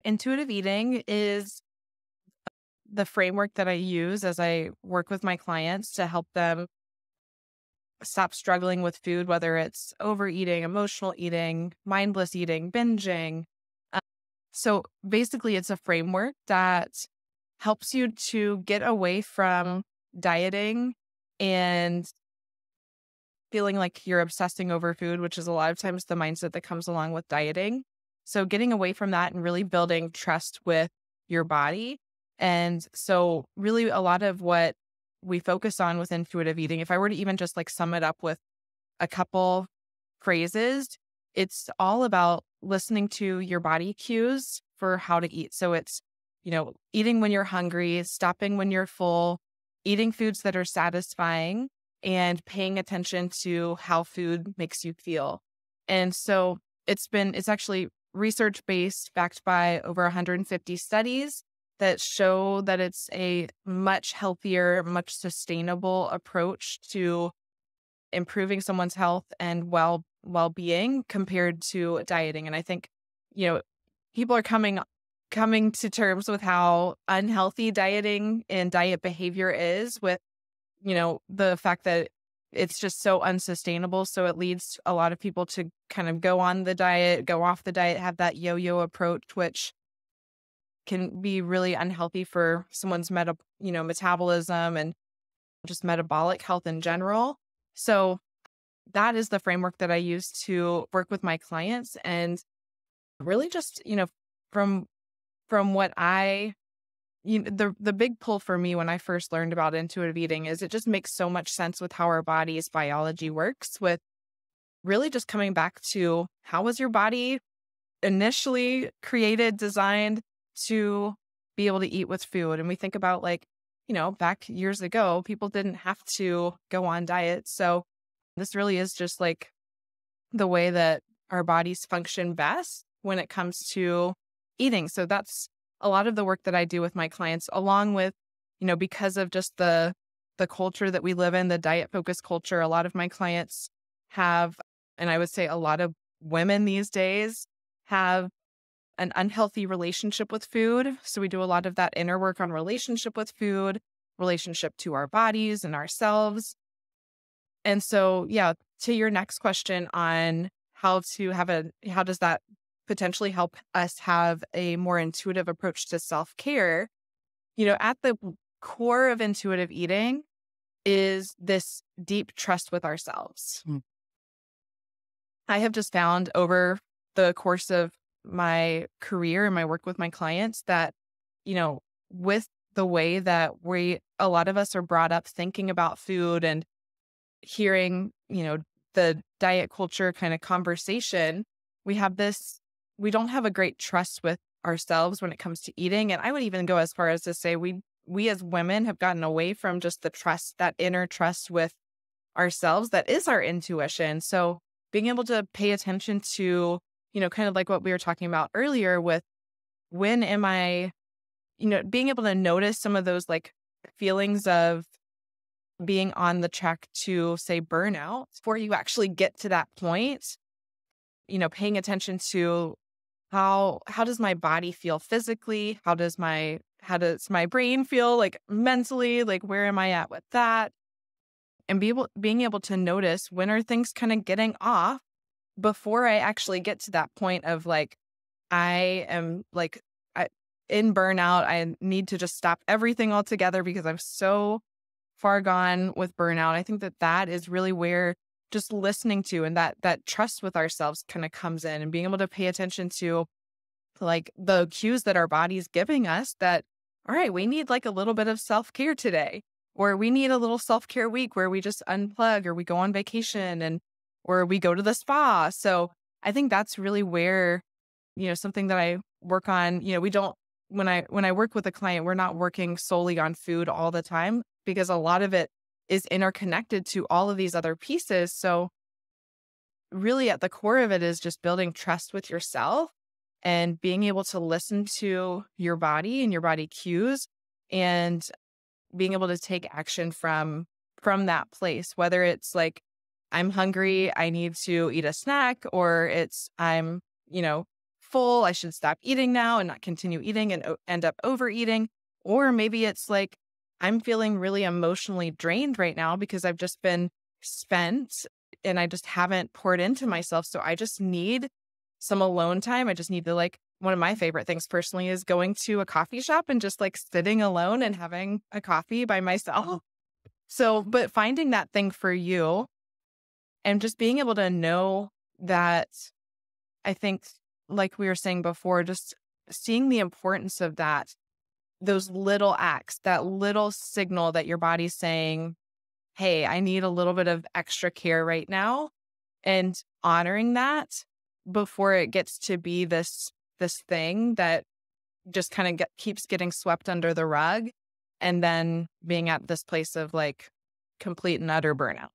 intuitive eating is the framework that I use as I work with my clients to help them stop struggling with food, whether it's overeating, emotional eating, mindless eating, binging. Uh, So basically, it's a framework that helps you to get away from dieting and feeling like you're obsessing over food, which is a lot of times the mindset that comes along with dieting. So getting away from that and really building trust with your body. And so really a lot of what we focus on with intuitive eating, if I were to even just like sum it up with a couple phrases, it's all about listening to your body cues for how to eat. So it's, eating when you're hungry, stopping when you're full, eating foods that are satisfying, and paying attention to how food makes you feel. And so it's actually research based, backed by over 150 studies that show that it's a much healthier, much sustainable approach to improving someone's health and well-being compared to dieting. And I think, you know, people are coming to terms with how unhealthy dieting and diet behavior is with, the fact that it's just so unsustainable. So it leads a lot of people to kind of go on the diet, go off the diet, have that yo-yo approach, which can be really unhealthy for someone's metabolism and just metabolic health in general. So that is the framework that I use to work with my clients. And really just, from what the big pull for me when I first learned about intuitive eating is it just makes so much sense with how our body's biology works, with really just coming back to how was your body initially created, designed to be able to eat with food. And we think about back years ago, people didn't have to go on diets. So this really is just like the way that our bodies function best when it comes to eating. So that's a lot of the work that I do with my clients, along with, because of just the culture that we live in, the diet focused culture. A lot of my clients have, and I would say a lot of women these days have an unhealthy relationship with food. So we do a lot of that inner work on relationship with food, relationship to our bodies and ourselves. And so, yeah, to your next question on how does that potentially help us have a more intuitive approach to self-care, at the core of intuitive eating is this deep trust with ourselves. Mm. I have just found over the course of my career and my work with my clients that, with the way that a lot of us are brought up thinking about food and hearing, the diet culture kind of conversation, we don't have a great trust with ourselves when it comes to eating. And I would even go as far as to say we as women have gotten away from just the trust, that inner trust with ourselves that is our intuition. So being able to pay attention to, kind of like what we were talking about earlier with when am I, being able to notice some of those like feelings of being on the track to say burnout before you actually get to that point, paying attention to how does my body feel physically? How does my brain feel like mentally? Like where am I at with that? And being able to notice when are things kind of getting off before I actually get to that point of like I am like in burnout. I need to just stop everything altogether because I'm so far gone with burnout. I think that is really where just listening to and that trust with ourselves kind of comes in, and being able to pay attention to like the cues that our body's giving us that, all right, we need like a little bit of self-care today, or we need a little self-care week where we just unplug or we go on vacation or we go to the spa. So I think that's really where, something that I work on, we don't, when I work with a client, we're not working solely on food all the time because a lot of it is interconnected to all of these other pieces. So really at the core of it is just building trust with yourself and being able to listen to your body and your body cues and being able to take action from that place, whether it's like I'm hungry, I need to eat a snack, or it's I'm, full. I should stop eating now and not continue eating and end up overeating. Or maybe it's like, I'm feeling really emotionally drained right now because I've just been spent and I just haven't poured into myself. So I just need some alone time. I just need to like, one of my favorite things personally is going to a coffee shop and just like sitting alone and having a coffee by myself. So, but finding that thing for you and just being able to know that, I think, like we were saying before, just seeing the importance of that, those little acts, that little signal that your body's saying, hey, I need a little bit of extra care right now, and honoring that before it gets to be this thing that just kind of keeps getting swept under the rug, and then being at this place of like complete and utter burnout.